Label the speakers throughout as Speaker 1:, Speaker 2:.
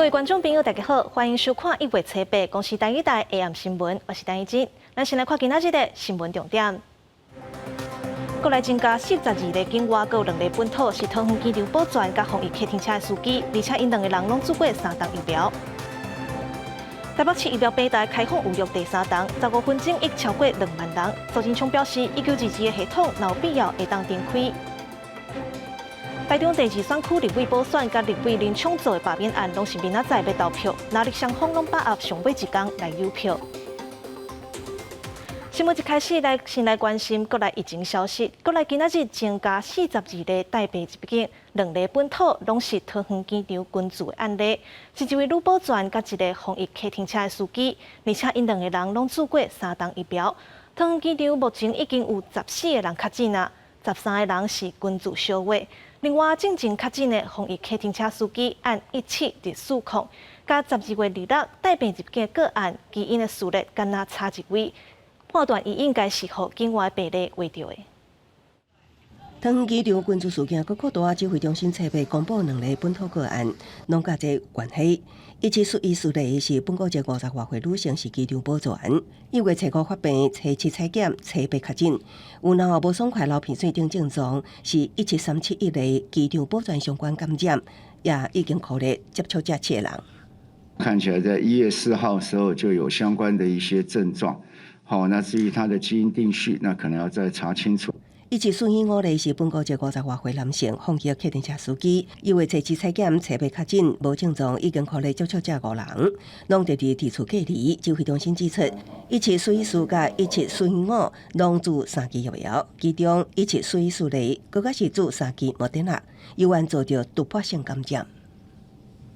Speaker 1: 各位观众朋友，大家好，欢迎收看1月7日公视台语台 AM 新闻，我是陈怡真。咱先来看今仔日的新闻重点。国内增加42例境外，各2例本土是桃园机场保全甲防疫客停车的司机，而且因2个人拢做过3档疫苗。台北市疫苗平台开放预约第3档，15分钟已超过2万人。苏贞昌表示，1922的系统若有必要会当重开。台中第2选区立委补选甲立委林抢做的罢免案，拢是明仔载要投票，哪里双方拢把握上尾一天来邮票。新闻一开始先来关心国内疫情消息。国内今仔日增加42例带病入境，2例本土拢是桃园机场群聚的案例，是一位女保全甲一个防疫客停车的司机，而且因2个人拢做过3档疫苗。桃园机场目前已经有14个人确诊啊，13个人是群聚小卫。另外，进前确诊的防疫客停车司机按17日诉控，甲12月26带病入境的个案，基因的数列敢若差1位。判断伊应该是互境外病例围着的。
Speaker 2: 桃园机场群聚事件，国科大指挥中心特别公布2例本土个案，拢甲这关系。1741例是本国一50外岁女性，是机场保全。1月初5发病，初7采检，初8确诊。有脑无爽快、流鼻水等症状，是17371例机场保全相关感染，也已经确认接触者7个人。
Speaker 3: 看起来在1月4号的时候就有相关的一些症状。好，那至于他的基因定序，那可能要再查清楚。
Speaker 2: 1745例是本国一50外岁男性，防疫客停车司机。1月初7采检，初8确诊，无症状，已经确认接触者5人，拢得伫厝隔离。指挥中心指出，1741甲1745拢注3剂疫苗，其中1741例，佫个是注3剂莫德纳，有案做着突破性感染。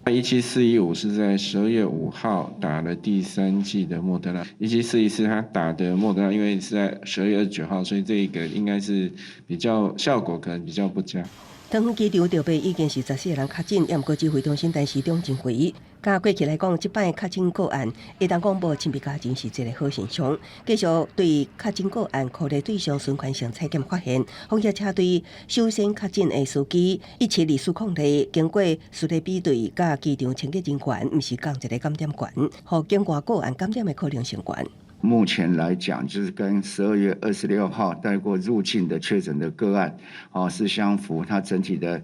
Speaker 4: 17415是在12月5号打了第3剂的莫德纳，17414他打的莫德纳，因为是在12月29号，所以这个应该是比较效果可能比较不佳。
Speaker 2: 桃园机场着被已经是14个人确诊，也毋过指挥中心但是中真贵。甲过去来讲，即摆确诊个案，会当讲无亲密家庭是一个好现象。继续对确诊个案确认对象循环性采检发现，防疫车队首先确诊的司机17240例，经过实地比对，甲机场清洁人员毋是共一个感染源，互境外个案感染的可能性悬。
Speaker 3: 目前来讲，就是跟12月26号带过入境的确诊的个案，是相符。它整体的，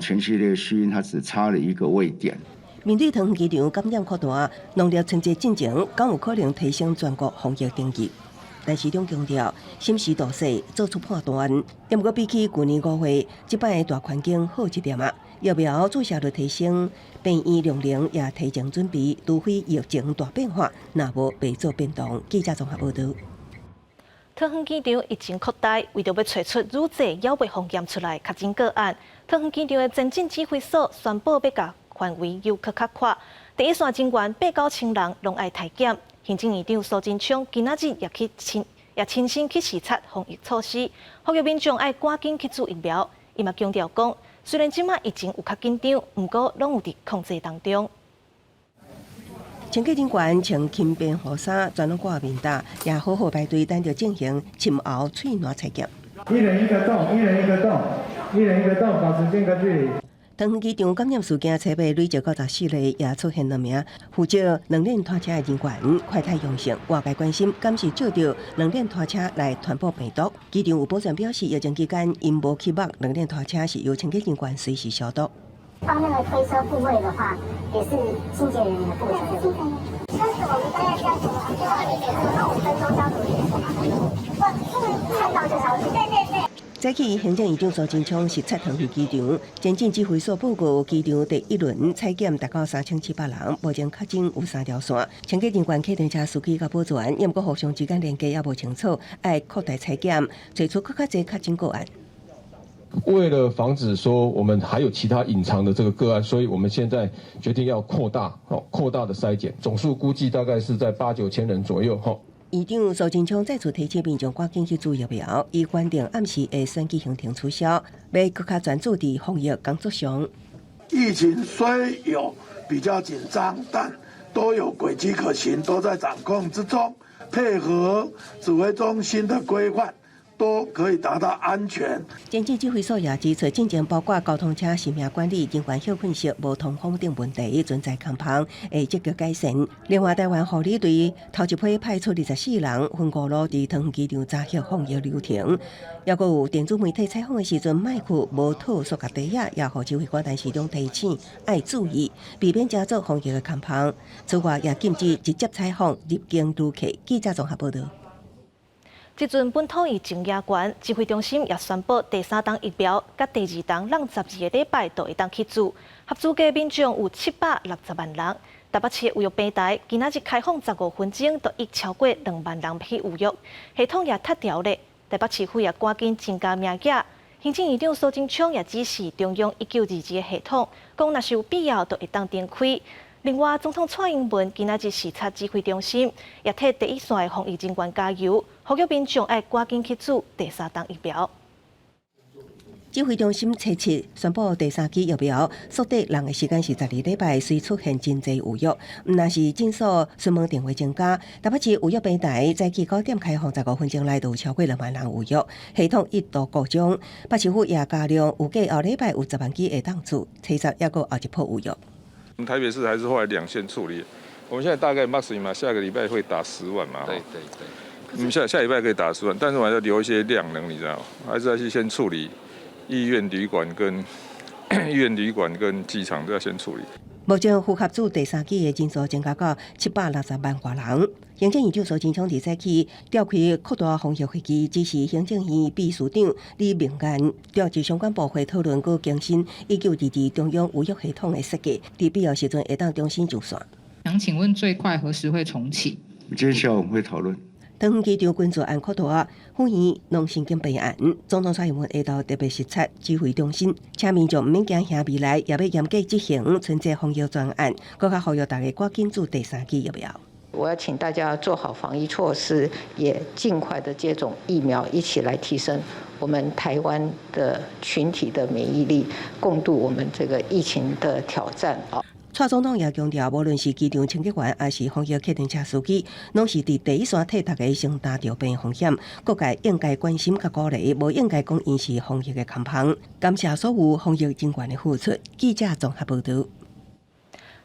Speaker 3: 全系列虚因它只差了1个位点。
Speaker 2: 面对桃园机场感染扩大，农业春节进程敢有可能提升全国防疫等级？但市长强调，审时度势做出判断。也毋过比起去年5月，即摆的大环境好一点啊。疫苗注射率提升，病院量能也提前准备，除非疫情大变化，若无袂做变动。记者综合报道。
Speaker 1: 桃园机场疫情扩大，为着要找出愈侪要被风验出来确诊个案，桃园机场的前进指挥所宣布要甲范围又搁较宽，第一线人员8-9千人拢爱体检。行政院长苏贞昌今仔日也亲身去视察防疫措施，呼吁民众爱赶紧去注疫苗。伊嘛强调讲，虽然即马疫情有较紧张，毋过拢有伫控制当中。
Speaker 2: 清洁人员穿轻便护衫，全拢挂面罩，也好好排队等着进行深喉喙暖采检。
Speaker 5: 1人1个洞，1人1个洞，1人1个洞，保持间隔距离。
Speaker 2: 桃园机场感染事件，初八累计94例，也出现2名负责2辆拖车的人员快太阳性。外界关心，敢是借着2辆拖车来传播病毒？机场有保全表示，疫情期间因无起目2辆拖车是由清洁人员随时消毒。
Speaker 6: 放那个推车部位的话，也是清洁人员的负责。但是我们大概消毒，5分钟消毒一次。看到就消毒。对。
Speaker 2: 早起，行政院长苏贞昌视察桃园机场，前进指挥所报告，机场第1轮采检达到3700人，目前确诊有3条线。清洁人员、客停车司机甲保全，也毋过互相之间连接也无清楚，爱扩大采检，找出更较侪确诊个案。
Speaker 7: 为了防止说我们还有其他隐藏的这个个案，所以我们现在决定要扩大的筛检，总数估计大概是在8-9千人左右。
Speaker 2: 院长苏贞昌再次提醒民众赶紧去注疫苗，伊原定暗时会选举行程取消，要更加专注伫防疫工作上。
Speaker 8: 疫情虽有比较紧张，但都有轨迹可循，都在掌控之中。配合指挥中心的规范，都可以达到安全。
Speaker 2: 经济指挥所也指出，进前包括交通车生命管理、人员休困室、无通风等问题存在空棚，会积极改善。另外，台湾护理队头一批派出24人，分5路伫桃园机场查核防疫流程。也阁有电子媒体采访的时阵，卖去无套塑胶袋仔，也互指挥官陈时中提醒要注意，避免加做防疫的空棚。此外，也禁止直接采访入境旅客。记者综合报道。
Speaker 1: 即阵本土疫情压悬，指挥中心也宣布第3档疫苗甲第2档，让12个礼拜都会当起注。合资格民众有760万人。台北市有药平台今仔日开放15分钟，就已超过2万人去预约，系统也拆掉咧。台北市府也赶紧增加名额。行政院长苏贞昌也指示中央1922的系统，讲若是有必要，就会当展开。另外，总统蔡英文今仔日视察指挥中心，也替第一线的防疫人员加油，呼吁民众要赶紧去注第3档疫苗。
Speaker 2: 指挥中心初7宣布第3期疫苗缩短人的时间是12礼拜，虽出现真济预约，但是诊所询问电话增加。台北市预约平台早起9点开放15分钟内，就超过2万人预约，系统一度故障。北市府也加量，预计后礼拜有10万剂会当注，初10也阁后一波预约。
Speaker 9: 台北市还是后来2线处理，我们现在大概 maximum 嘛，下个礼拜会打10万嘛。对。我们下礼拜可以打10万，但是我还要留一些量能，你知道，还是要去先处理。医院旅馆跟机场都要先处理。
Speaker 2: 目前符合注第3期的人数增加到760万多人。行政院长苏贞昌伫早起召开扩大防疫会议，指示行政院秘书长李明岩召集相关部会讨论及更新1922中央预约系统的设计，伫必要时阵会当重新就线。
Speaker 10: 想请问最快何时会重启？
Speaker 3: 今天下午我们会讨论。
Speaker 2: 桃园机场军事案扩大，府院农神经病案，总统蔡英文下昼特别视察指挥中心，请民众唔免惊吓未来，也要严格执行春节防疫专案，更加呼吁大家赶紧注第3期疫苗。
Speaker 11: 我要请大家做好防疫措施，也尽快的接种疫苗，一起来提升我们台湾的群体的免疫力，共度我们这个疫情的挑战啊。
Speaker 2: 蔡总统也强调，无论是机场清洁员，还是防疫客运车司机，拢是伫第一线替大家承担着病风险。各界应该关心甲鼓励，无应该讲因是防疫的空棚。感谢所有防疫人员的付出。记者综合报道。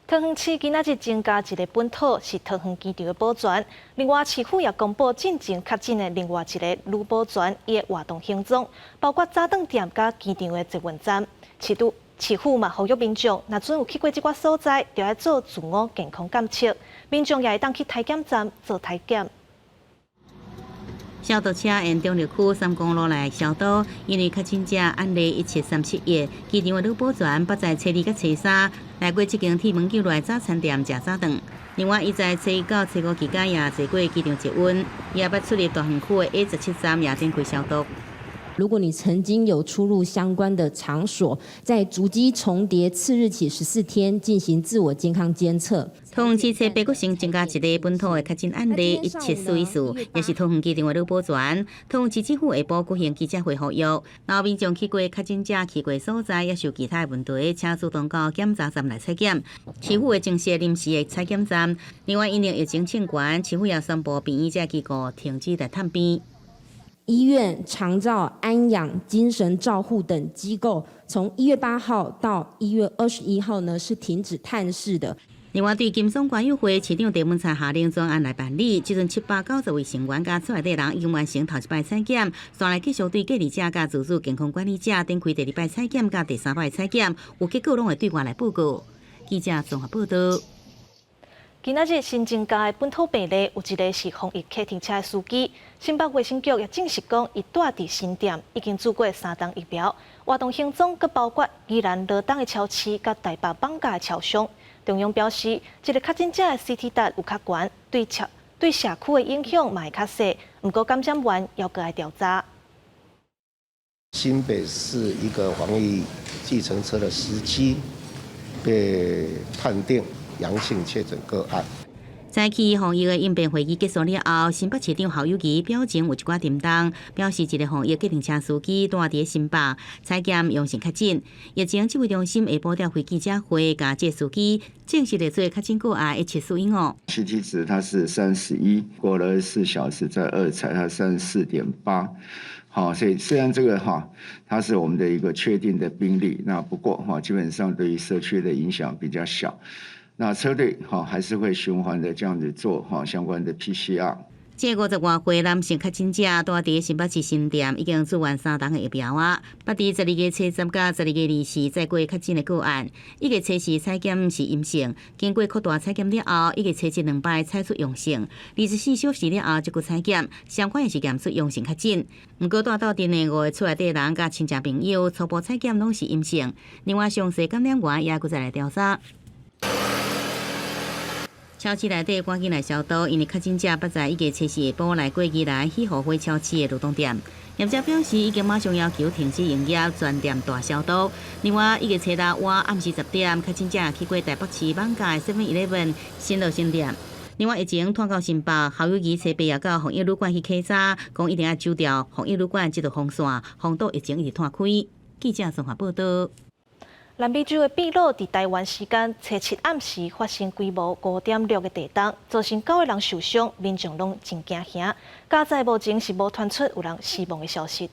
Speaker 1: 桃园市今仔日增加一个本土，是桃园机场的保全。另外，市府也公布进前确诊的另外一个女保全，伊的活动行踪，包括早顿店甲机场的捷运站。市府嘛呼吁民众，若准有去过即个所在，就要做自我健康监测。民众也会当去体检站做体检。
Speaker 12: 消毒车沿中立区3公路来消毒，因为确诊者案例137页。机场的女保全捌在初2甲初3来过即间铁门酒内早餐店食早顿。另外，伊在初1到初5期间也坐过机场捷运，伊也捌出入大园区的 A17站也展开消毒。
Speaker 13: 如果你曾经有出入相关的场所，在足迹重叠次日起14天进行自我健康监测。
Speaker 12: 桃园市初8国省增加一个本土的确诊案例174，也是桃园机场的女保全。桃园市政府下晡举行记者会呼吁，若民众去过确诊者去过所在，也受其他问题，请主动到检查站来采检。市府会增设临时的采检站。另外，因应疫情清悬，市府也宣布病医者机构停止来探病。
Speaker 13: 医院、长照、安养、精神照护等机构，从1月8号到1月21号呢是停止探视的。
Speaker 12: 另外，对金松管委会市长陈文灿下令专案来办理，即阵790位成员加出来的人已经完成头一摆采检，线来继续对隔离者加自主健康管理者展开第2摆采检加第3摆采检，有结果拢会对外来报告。记者综合报道。
Speaker 1: 今仔日新增加的本土病例有一个是防疫客运车的司机。新北卫生局也证实讲，伊住伫新店已经做过3档疫苗，活动行踪佮包括宜兰罗东的超市佮台北放假的超商。中央表示，这个确诊者的 CT 值有较悬，对社区的影响嘛会较小。不过感染源要搁来调查。
Speaker 14: 新北市一个防疫计程车的司机被判定阳性确诊个案。
Speaker 12: 早起防疫的应变会议结束了后，新北市长侯友宜表情有一寡沉重，表示一个防疫计程车司机住伫新北，采检阳性确诊。疫情指挥中心下晡召开记者会，甲这司机证实了做确诊个案的7数因哦。
Speaker 3: CT 值它是31，过了24小时再2采，它34.8。好，所以虽然这个它是我们的一个确定的病例，那不过基本上对于社区的影响比较小。那车队还是会循环的这样子做相关的 PCR。
Speaker 12: 这50多岁男性确诊者住伫新北市新店，已经做完3档的疫苗啊。捌伫12月初3甲12月24再过确诊的个案，1月初4采检是阴性，经过扩大采检了后，1月初7 2摆采出阳性，24小时了后再过采检，相关也是验出阳性确诊。不过大到伫内5月厝内底人甲亲戚朋友初步采检拢是阴性，另外详细感染源也搁再来调查。超市内底赶紧来消毒，因为确诊者捌在1月初4下晡来过期来去后悔超市的流动店。业者表示，已经马上要求停止营业，全店大消毒。另外，1月初6晚暗时10点，确诊者去过台北市艋舺 7-11 新乐新店。另外，疫情传到新北，侯友宜初8也到防疫旅馆去考察，讲一定要守掉防疫旅馆这条防线，防堵疫情一直摊开。记者综合报道。
Speaker 1: 南美洲的秘鲁伫台湾时间初7暗时发生规模5.6的地震，造成9个人受伤，民众拢真惊吓。加在目前是无传出有人死亡的消息。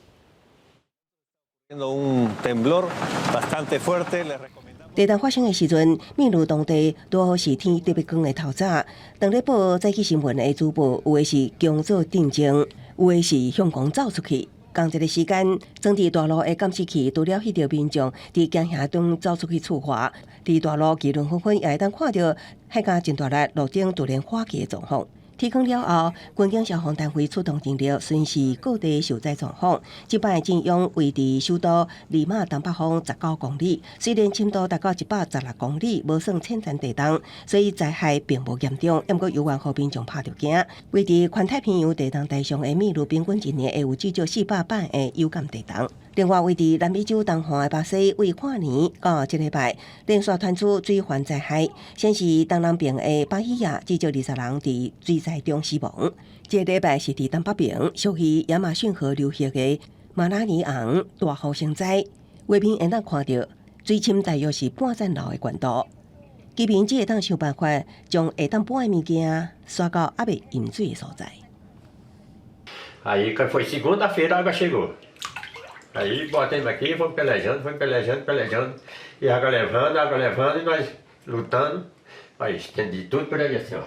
Speaker 2: 地震发生的时阵，秘鲁当地拄好是天特别光的透早。当咧报早起新闻的主播，有的是强做定睛，有的是向光走出去。同一个时间，装伫大路的监视器除了翕到民众伫惊吓中走出去处罚，伫大路议论纷纷，也会当看到海港真大力路顶突然化解的状况。天光了后，军警消防单位出动人力巡视各地受灾状况。这摆阵容位伫首都利马东北方19公里，虽然深度达到116公里，无算浅层地震，所以灾害并无严重。不过有关和民众拍着惊。位伫环太平洋地震带上的秘鲁，平均一年会有至少400摆的有感地震。另外，位伫南美洲东岸的巴西，为跨年到这礼拜，连续传出水患灾害，显示东南边的巴伊亚至少20人伫水灾中死亡。这礼拜是伫东北边属于亚马逊河流域的马拉尼昂大雨成灾，画面会当看到水深大约是半层楼的悬度。居民只会当想办法将会当搬的物件刷到还未淹水的所在。
Speaker 15: Aí foi segunda-feira a água chegou. Aí botamos aqui, fomos pelejando, e água levando, e nós lutando, aí estendi tudo por ali assim, ó.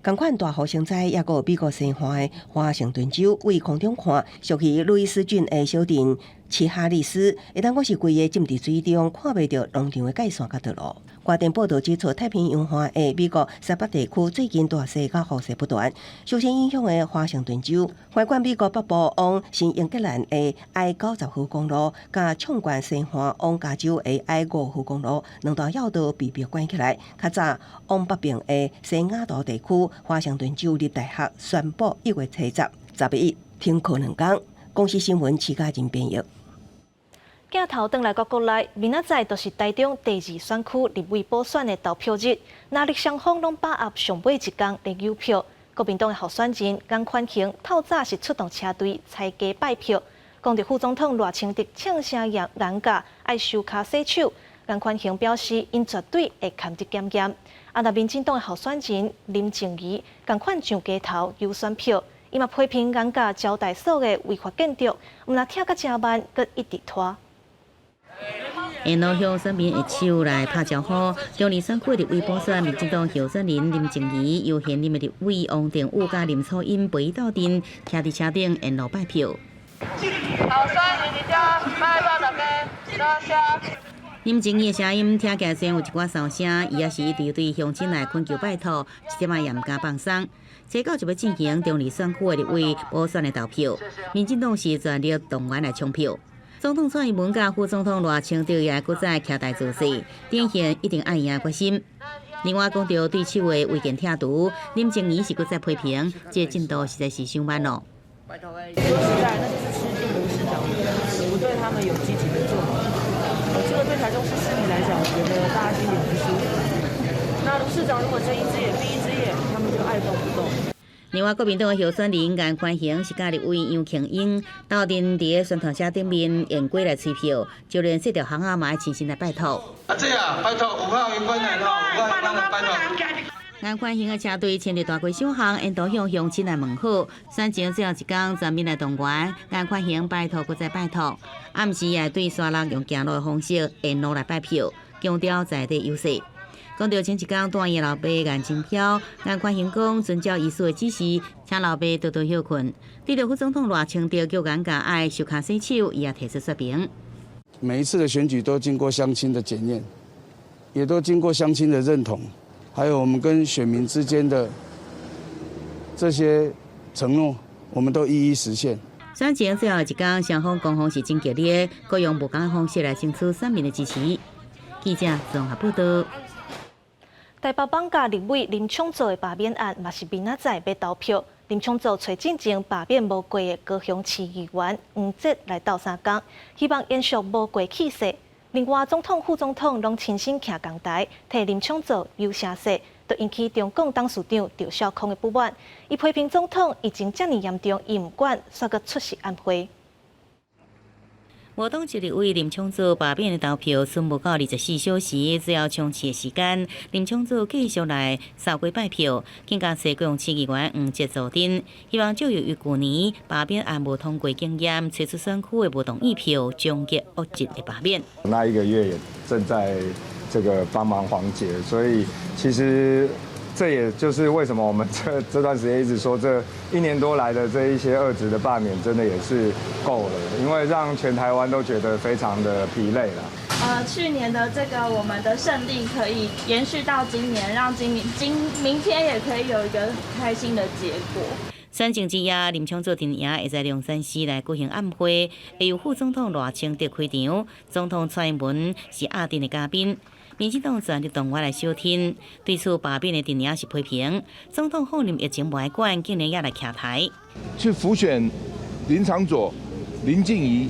Speaker 2: 同款大雨成灾，也有美国西岸的华盛顿州，为空中看属于路易斯郡的小镇切哈利斯，会当我是规个浸伫水中，看袂到农场的界线甲道路。外电报道指出，太平洋岸的美国西北地区最近大势甲雨势不断，受先影响的华盛顿州，反观美国北部往新英格兰的 I-90号公路，甲冲冠西岸往加州的 I-5号公路，两条要道被迫关起来。较早往北边的西雅图地区，华盛顿州立大学宣布1月初10、11停课2天。公司新闻徐家人编译。
Speaker 1: 镜头转来到国内，明仔载就是台中第2选区立委补选的投票日，哪里双方拢把握上尾一天来邮票。国民党的候选人江宽庆透早是出动车队参加拜票，讲到副总统赖清德呛声人家爱收卡洗手，江宽庆表示因绝对会堪得检验。那民进党的候选人林静怡同款上街头邮选票。伊嘛批评人家交代所的违法建筑，毋若拆甲真慢，佮一直拖。
Speaker 12: 沿路向选民的手来拍招呼，中2选区立委补选，民进党候选人林静怡由现任的立委王定宇甲林楚茵陪伊斗阵，徛伫车顶沿路拜票。
Speaker 16: 候选人伫遮拜到大家，多谢。
Speaker 12: 林静怡的声音听起来虽然有一寡哨声，伊也是一直对乡亲来恳求拜托，一点仔也毋敢放松。初到就要进行中2选区的立委补选的投票，民进党是全力动员来冲票。总统蔡英文甲副总统赖清德也搁再徛台造势，展现一定爱赢的决心。另外讲到对手的违建拆除，林静怡是搁再批评，这进度实在是伤慢咯。
Speaker 17: 说实在，那就是市定卢市长不对他们有积极的做法，这个对台中市市民来讲，我觉得大家心里很不舒服。那卢市长如果睁一只眼闭一只眼，他们就爱动不动。
Speaker 12: 另外，国民党的候选人颜宽恒是甲立委杨庆英斗阵伫宣传车顶面沿规来催票，就连这条巷仔嘛亲身来拜托。
Speaker 18: 这拜托有法有关来咯，有法拜托。
Speaker 12: 颜宽恒的车队牵着大规小巷，沿途向乡亲来问好。选前最后一天，全面来动员，颜宽恒拜托搁再拜托。暗时也对沙人用行路的方式沿路来拜票，强调在地优势。讲到前一天大爷老爸颜清飘，颜宽恒讲遵照遗书的指示，请老爸多多休困。对着副总统赖清德叫颜家爱收卡洗手，伊也提出说明。
Speaker 19: 每一次的选举都经过乡亲的检验，也都经过乡亲的认同，还有我们跟选民之间的这些承诺，我们都一一实现。
Speaker 12: 选前最后一天，双方攻防是真激烈，各用不同的方式来争取选民的支持。记者综合报道。
Speaker 1: 台北绑架立委林昌祖的罢免案，嘛是明仔载要投票。林昌祖找进前罢免无过的高雄市议员黄捷来斗3天，希望延续无过气势。另外，总统、副总统拢亲身徛讲台，替林昌祖游声势，就引起中共董事长赵少康的不满。伊批评总统已经遮尔严重，伊唔管，煞阁出席安会。
Speaker 12: 无党籍立委林昌祖罢免的投票剩无到24小时，只要冲刺的时间，林昌祖继续来扫街拜票，更加找高雄市议员黄捷助阵，希望借由于去年罢免案无通过经验，找出选区的无同意票，终结恶质的罢免。
Speaker 20: 那1个月也正在这个帮忙黄捷，所以其实这也就是为什么我们这段时间一直说，这1年多来的这一些恶质的罢免，真的也是够了，因为让全台湾都觉得非常的疲累了。
Speaker 21: 去年的这个我们的胜利可以延续到今年，让明天也可以有一个开心的结果。
Speaker 12: 选前之夜，林昌祖阵营会在龙山寺来举行暗会，会由副总统赖清德开场，总统蔡英文是压阵的嘉宾。民进党全力动员来收听，对此罢免的阵营是批评，总统后任疫情无爱管，竟然也来徛台。
Speaker 22: 去辅选林昶佐、林静怡，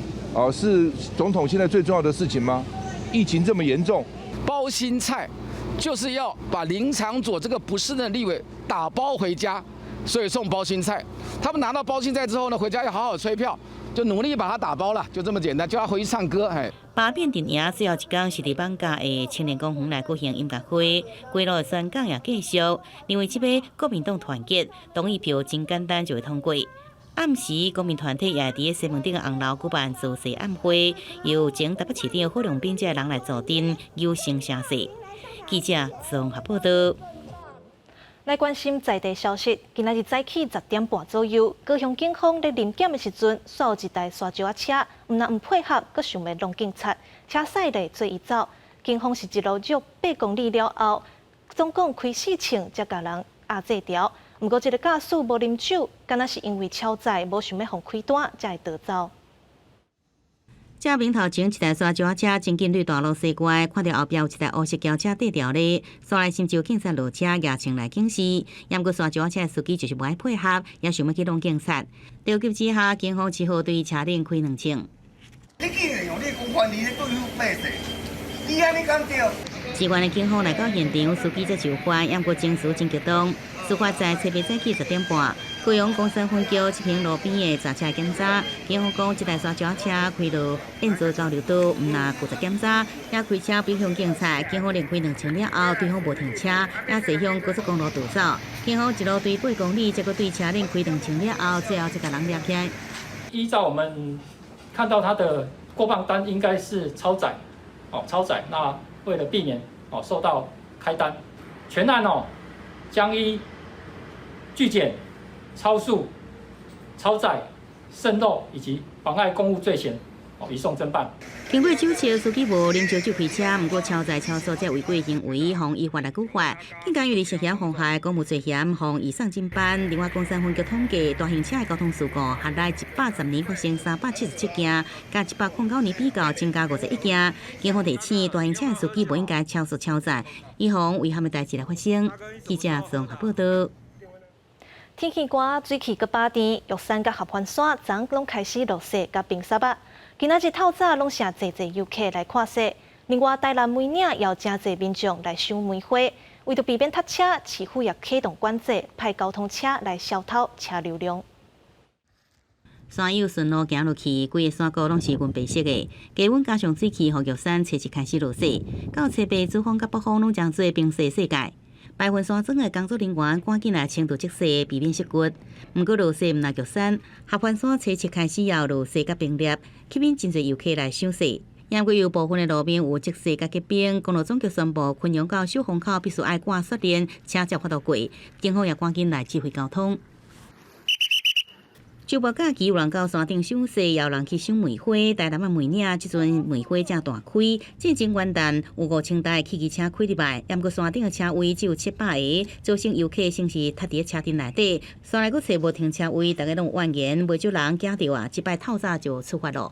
Speaker 22: 是总统现在最重要的事情吗？疫情这么严重，
Speaker 23: 包心菜就是要把林昶佐这个不是的立委打包回家，所以送包心菜。他们拿到包心菜之后呢，回家要好好催票，就努力把它打包了，就这么简单，叫他回去唱歌。
Speaker 12: 罢免阵营最后一天是伫放假的青年公园来举行音乐会，归路的宣讲也继续。因为这边国民党团结，同意票真简单就会通过。暗时，国民团体也伫西门町的红楼举办造势暗会，由前台北市长霍龙斌这人来助阵，有声声势。记者综合报道。
Speaker 1: 来关心在地消息，今仔日早起10点半左右，高雄警方在临检的时阵，煞有一台沙石车，唔配合，阁想要弄警察，车驶咧做伊走。警方是一路约8公里了后，总共开4枪，才甲人压制掉。不过，这个驾驶无啉酒，敢若是因为超载，无想要放开单，才会逃走。
Speaker 12: 这面头前一台沙石车真紧对大路驶过，看到后壁有一台黑色轿车对调咧，煞来寻求警察落车压枪来警示。不过沙石车司机就是无爱配合，也想要去弄警察。着急之下，警方只好对车顶开2枪。
Speaker 24: 你竟然用你公权力对付百姓，你安尼敢对？
Speaker 12: 支援的警方来到现场，司机才就范，不过情绪真激动。事发在初八早起10点半，高雄公山分局一平路边的闸车检查，警方讲这台沙石车开到燕州交流道，唔拿负责检查，也开车逼向警察。警方连开2枪了后，对方无停车，也坐向高速公路逃走。警方一路追8公里，结果对车顶开2枪了后，最后才把人抓起来。
Speaker 25: 依照我们看到他的过磅单应该是超载，超载。那为了避免受到开单，全案将依拒检、超速、超载、渗漏以及妨碍公务罪嫌，移送侦办。
Speaker 12: 经过酒测，司机无啉酒开车，不过超载超速这违规行为，向依法来举发。警方由于涉嫌妨害公务罪嫌，向移送侦办。另外，公山分局统计，大型车的交通事故，下来110年发生377件，甲109年比较增加51件。警方提醒，大型车的司机不应该超速超载，以防遗憾的代志来发生。记者综合报道。
Speaker 1: 天气寒，水汽阁饱甜，玉山甲合欢山昨拢开始落雪甲冰沙啊。今仔日透早拢是侪游客来看雪，另外台南梅岭也有真侪民众来赏梅花。为着避免塞车，市府也启动管制，派交通车来消透车流量。
Speaker 12: 山友顺路行落去，规个山谷拢是云白色的。加温加上水汽，予玉山初一开始落雪，到初八，主峰甲北峰拢将做冰雪世界。白云山庄的工作人员赶紧来清除积雪，避免湿骨。不过落雪毋那玉山，合欢山初一开始也有落雪甲冰粒，吸引真侪游客来赏雪。因为有部分的路边有积雪甲结冰，公路总局宣布，昆阳到小虹口必须爱挂雪链，车才发到过。警方也赶紧来指挥交通。周末假期有人到山顶赏雪，也有人去赏梅花。台南的梅岭即阵梅花正大开，进前元旦有5000台汽机车开入来，不过山顶的车位只有700个，造成游客先是塞伫车阵内底，山内佫找无停车位，大家拢有怨言，袂少人惊到啊，这摆透早就出发了。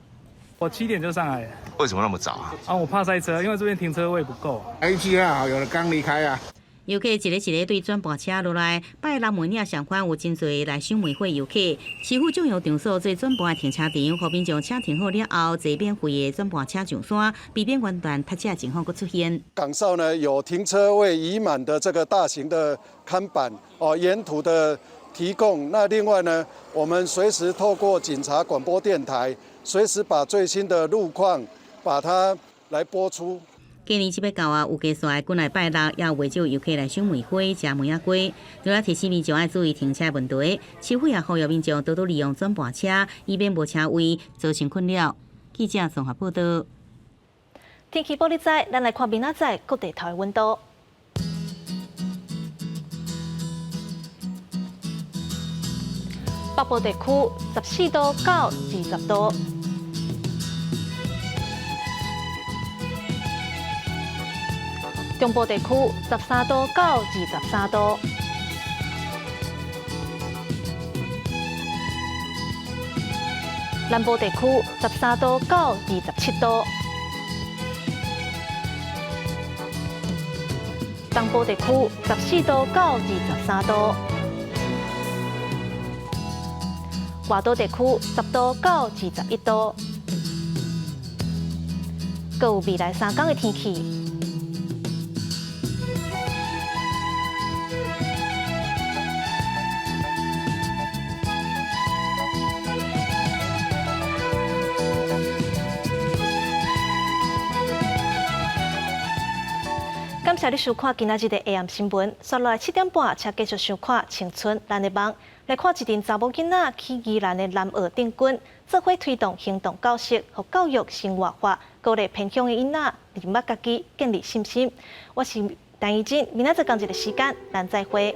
Speaker 4: 我7点就上来了。
Speaker 5: 为什么那么早啊？
Speaker 4: 我怕塞车，因为这边停车位不够。
Speaker 5: 7号有人刚离开啊。
Speaker 12: 游客一个对转盘车落来，拜南梅岭上款有真侪来赏梅花游客。市府将用场所做转盘的停车场，互民众车停好了后，坐免费的转盘车上山，避免元旦塞车情况佫出现。
Speaker 6: 岗哨呢有停车位已满的这个大型的看板沿途的提供。那另外呢，我们随时透过警察广播电台，随时把最新的路况把它来播出。
Speaker 12: 今年7月到啊，有加线过来拜六，也有袂少游客来赏梅花、食梅仔粿。为了提醒民众爱注意停车问题，市府也呼吁民众多多利用转盘车，以免无车位造成困扰。记者综合报道。
Speaker 1: 天气报你知，咱来看明仔载各地头的温度。北部地区14度到20度。中部地区13度到23度，南部地区13度到27度，东部地区14度到23度，外岛地区10度到21度。各有未来3天的天气。感谢你收看今仔日的 AM 新闻，接下来7点半，请继续收看《青春咱的梦》，来看一阵查某囡仔去宜兰的南澳定军，做伙推动行动教室，和教育生活化，鼓励偏乡的囡仔认捌家己，建立信心。我是陈怡静，明仔载同一个时间，咱再会。